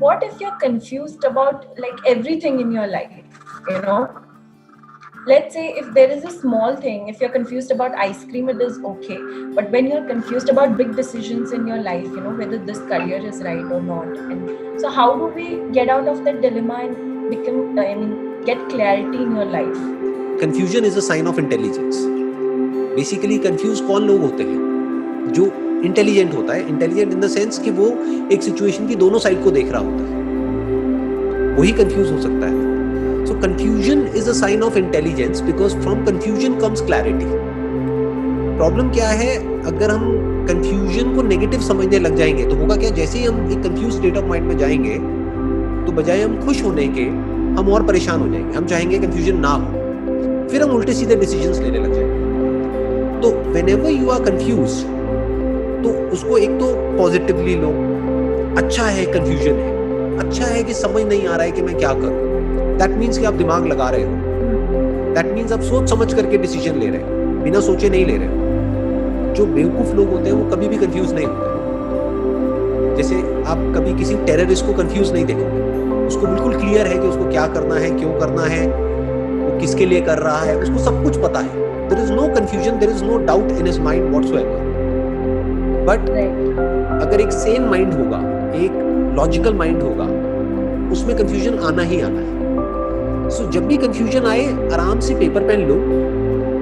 what if you're confused about like everything in your life, you know? Let's say if there is a small thing, if you're confused about ice cream, it is okay. But when you're confused about big decisions in your life, you know, whether this career is right or not. And so how do we get out of that dilemma and get clarity in your life? Confusion is a sign of intelligence. Basically confuse कौन लोग होते हैं? जो intelligent होता है. Intelligent in the sense कि वो एक सिचुएशन की दोनों साइड को देख रहा होता है, वही कंफ्यूज हो सकता है. So confusion is a sign of intelligence because from confusion comes clarity. Problem क्या है? अगर हम कंफ्यूजन को नेगेटिव समझने लग जाएंगे तो होगा क्या? जैसे ही हम एक कंफ्यूज स्टेट ऑफ माइंड में जाएंगे तो बजाय हम खुश होने के हम और परेशान हो जाएंगे. हम चाहेंगे कंफ्यूजन ना हो, फिर हम उल्टे सीधे डिसीजंस लेने लग जाएंगे. तो whenever you are confused, तो उसको एक तो पॉजिटिवली लो. अच्छा है कंफ्यूजन है, अच्छा है कि समझ नहीं आ रहा है कि मैं क्या करूं. दैट मीन्स कि आप दिमाग लगा रहे हो. दैट मीन्स आप सोच समझ करके डिसीजन ले रहे हो, बिना सोचे नहीं ले रहे हो. जो बेवकूफ लोग होते हैं वो कभी भी कंफ्यूज नहीं होते. जैसे आप कभी किसी टेररिस्ट को कंफ्यूज नहीं देखोगे, उसको बिल्कुल क्लियर है कि उसको क्या करना है, क्यों करना है, वो किसके लिए कर रहा है, उसको सब कुछ पता है. There is no confusion, there is no doubt in his mind whatsoever. But अगर एक sane mind होगा, एक logical mind होगा, उसमें confusion आना ही आना है. So जब भी confusion आए, आराम से पेपर पेन लो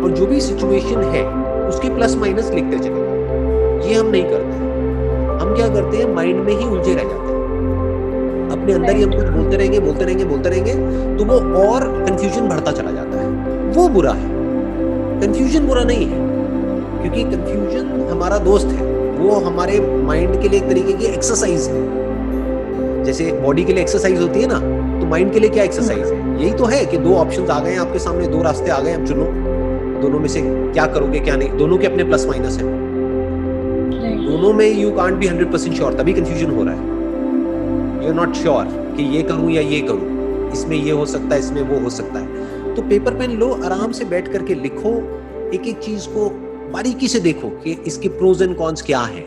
और जो भी situation है उसके प्लस माइनस लिखते चले. ये हम नहीं करते. हम क्या करते हैं? माइंड में ही उलझे रह जाते हैं. अपने अंदर ही हम कुछ बोलते रहेंगे, तो वो और confusion बढ़ता चला जाता है. वो बुरा है. कंफ्यूजन बुरा नहीं है, क्योंकि कंफ्यूजन हमारा दोस्त है. वो हमारे माइंड के लिए एक तरीके की एक्सरसाइज है. जैसे बॉडी के लिए एक्सरसाइज होती है ना, तो माइंड के लिए क्या एक्सरसाइज है? यही तो है कि दो ऑप्शंस आ गए हैं आपके सामने, दो रास्ते आ गए, अब चुनो. दोनों में से क्या करोगे क्या नहीं. दोनों के अपने प्लस माइनस है. दोनों में यू कांट बी 100% श्योर, तभी कंफ्यूजन हो रहा है. यू आर नॉट श्योर कि ये करूं या ये करूं, इसमें ये हो सकता है, इसमें वो हो सकता है. तो पेपर पेन लो, आराम से बैठ करके लिखो, एक एक चीज को बारीकी से देखो कि इसके प्रोज एंड कॉन्स क्या हैं.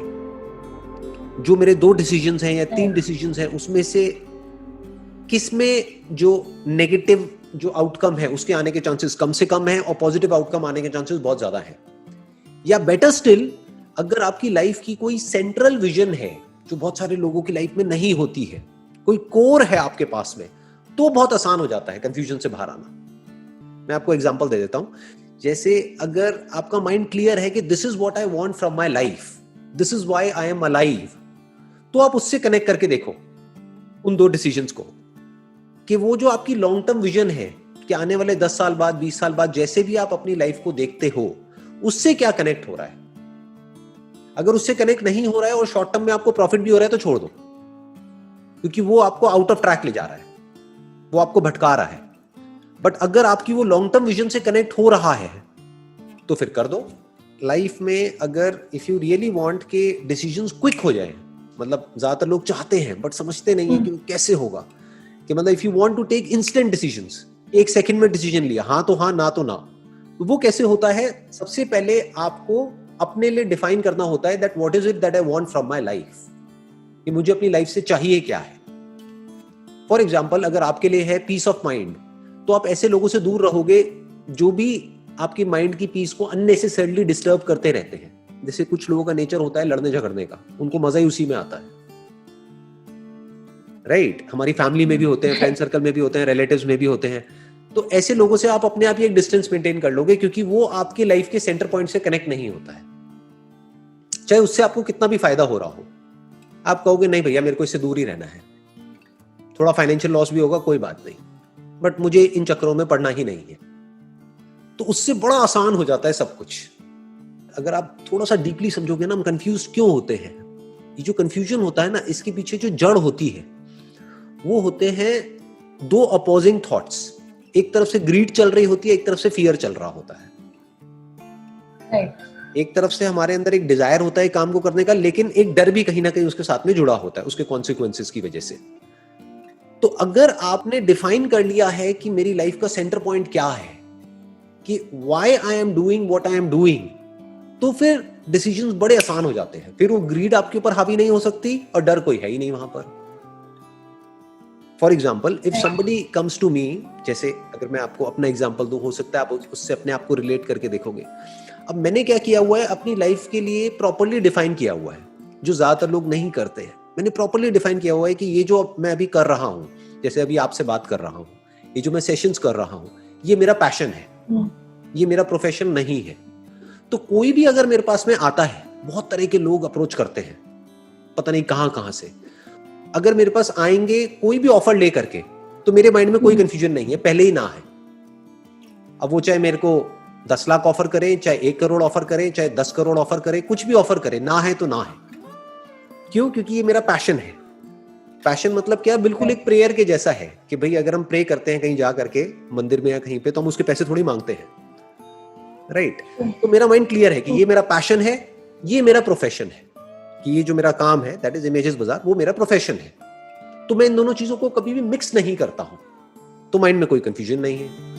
जो मेरे 2 डिसीजंस हैं या 3 डिसीजंस हैं, उसमें से किसमें जो नेगेटिव जो आउटकम है उसके आने के चांसेस कम से कम है और पॉजिटिव आउटकम आने के चांसेस बहुत ज्यादा है. या बेटर स्टिल, अगर आपकी लाइफ की कोई सेंट्रल विजन है जो बहुत सारे लोगों की लाइफ में नहीं होती है, कोई कोर है आपके पास में, तो बहुत आसान हो जाता है कंफ्यूजन से बाहर आना. मैं आपको एग्जांपल दे देता हूं. जैसे अगर आपका माइंड क्लियर है कि this is what I want from my life, this is why I am alive, तो आप उससे कनेक्ट करके देखो उन 2 डिसीजंस को, कि वो जो आपकी लॉन्ग टर्म विजन है कि आने वाले 10 साल बाद, 20 साल बाद, जैसे भी आप अपनी लाइफ को देखते हो, उससे क्या कनेक्ट हो रहा है. अगर उससे कनेक्ट नहीं हो रहा है और शॉर्ट टर्म में आपको प्रॉफिट भी हो रहा है तो छोड़ दो, क्योंकि वो आपको आउट ऑफ ट्रैक ले जा रहा है, वो आपको भटका रहा है. बट अगर आपकी वो लॉन्ग टर्म विजन से कनेक्ट हो रहा है तो फिर कर दो. लाइफ में अगर इफ यू रियली वांट के डिसीजंस क्विक हो जाए, मतलब ज्यादातर लोग चाहते हैं बट समझते नहीं है कि कैसे होगा, कि मतलब if you want to take instant decisions, 1 second में डिसीजन लिया, हाँ तो हाँ, ना तो ना, तो वो कैसे होता है? सबसे पहले आपको अपने लिए डिफाइन करना होता है that what is it that I want from my life, कि मुझे अपनी लाइफ से चाहिए क्या है. फॉर एग्जाम्पल, अगर आपके लिए है पीस ऑफ माइंड, तो आप ऐसे लोगों से दूर रहोगे जो भी आपकी माइंड की पीस को अननेसेसरली डिस्टर्ब करते रहते हैं. जैसे कुछ लोगों का नेचर होता है लड़ने झगड़ने का, उनको मजा ही उसी में आता है. राइट? हमारी फैमिली में भी होते हैं, फ्रेंड सर्कल में भी होते हैं, रिलेटिव्स में भी होते हैं. तो ऐसे लोगों से आप अपने आप ही एक डिस्टेंस मेंटेन कर लोगे, क्योंकि वो आपके लाइफ के सेंटर पॉइंट से कनेक्ट नहीं होता है. चाहे उससे आपको कितना भी फायदा हो रहा हो, आप कहोगे नहीं भैया मेरे को इससे दूर ही रहना है, थोड़ा फाइनेंशियल लॉस भी होगा कोई बात नहीं, बट मुझे इन चक्करों में पड़ना ही नहीं है. तो उससे बड़ा आसान हो जाता है सब कुछ. अगर आप थोड़ा सा डीपली समझोगे ना, हम कंफ्यूज क्यों होते हैं. ये जो कंफ्यूजन होता है ना, इसके पीछे जो जड़ होती है वो होते हैं 2 अपोजिंग थॉट्स. एक तरफ से ग्रीड चल रही होती है, एक तरफ से फियर चल रहा होता है. एक तरफ से हमारे अंदर एक डिजायर होता है काम को करने का, लेकिन एक डर भी कहीं ना कहीं उसके साथ में जुड़ा होता है, उसके कॉन्सिक्वेंसेस की वजह से. तो अगर आपने डिफाइन कर लिया है कि मेरी लाइफ का सेंटर पॉइंट क्या है, कि why I am doing what I am doing, तो फिर डिसीजंस बड़े आसान हो जाते हैं. फिर वो ग्रीड आपके ऊपर हावी नहीं हो सकती और डर कोई है ही नहीं वहां पर. For example if somebody comes to me, जैसे अगर मैं आपको अपना एग्जाम्पल दूं, हो सकता है आप उससे अपने आप को रिलेट करके देखोगे। अब मैंने क्या किया हुआ है, अपनी लाइफ के लिए प्रॉपरली डिफाइन किया हुआ है, जो ज्यादातर लोग नहीं करते हैं। मैंने प्रॉपरली डिफाइन किया हुआ है कि ये जो मैं अभी कर रहा हूँ, जैसे अभी आपसे बात कर रहा हूँ, ये जो मैं सेशंस कर रहा हूँ, ये मेरा पैशन है, ये मेरा प्रोफेशन नहीं है। तो कोई भी अगर मेरे पास में आता है, बहुत तरह के लोग अप्रोच करते हैं, पता नहीं कहां से, अगर मेरे पास आएंगे कोई भी ऑफर ले करके, तो मेरे माइंड में कोई कंफ्यूजन नहीं है, पहले ही ना है। अब वो चाहे मेरे को 10 लाख ऑफर करे, चाहे 1 करोड़ ऑफर करे, चाहे 10 करोड़ ऑफर करे, कुछ भी ऑफर करे, ना है तो ना है। क्यों? क्योंकि ये मेरा पैशन है। पैशन मतलब क्या? बिल्कुल एक प्रेयर के जैसा है कि भाई अगर हम प्रे करते हैं कहीं जा करके मंदिर में या कहीं पे, तो हम उसके पैसे थोड़ी मांगते हैं, राइट? तो मेरा माइंड क्लियर है कि ये मेरा पैशन है, ये मेरा प्रोफेशन है, कि ये जो मेरा काम है दैट इज इमेजेस बाजार, वो मेरा प्रोफेशन है। तो मैं इन दोनों चीजों को कभी भी मिक्स नहीं करता हूं, तो माइंड में कोई कंफ्यूजन नहीं है।